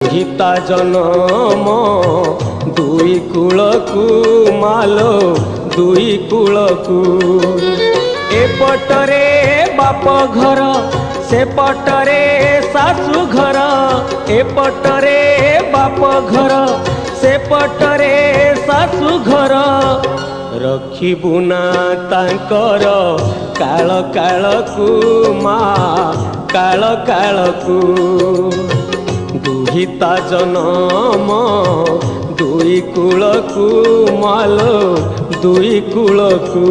हिता जनम दुई कूलकू मालो दुई कूलकू एपटरे बाप घर से पटरे सासु घर एपटरे बाप घर से पटरे सासु घर रखिबुना तांकर काल कालकू माँ काल कालकू दुहिता जनम दुई कूलकू मालो दुई कूलकू।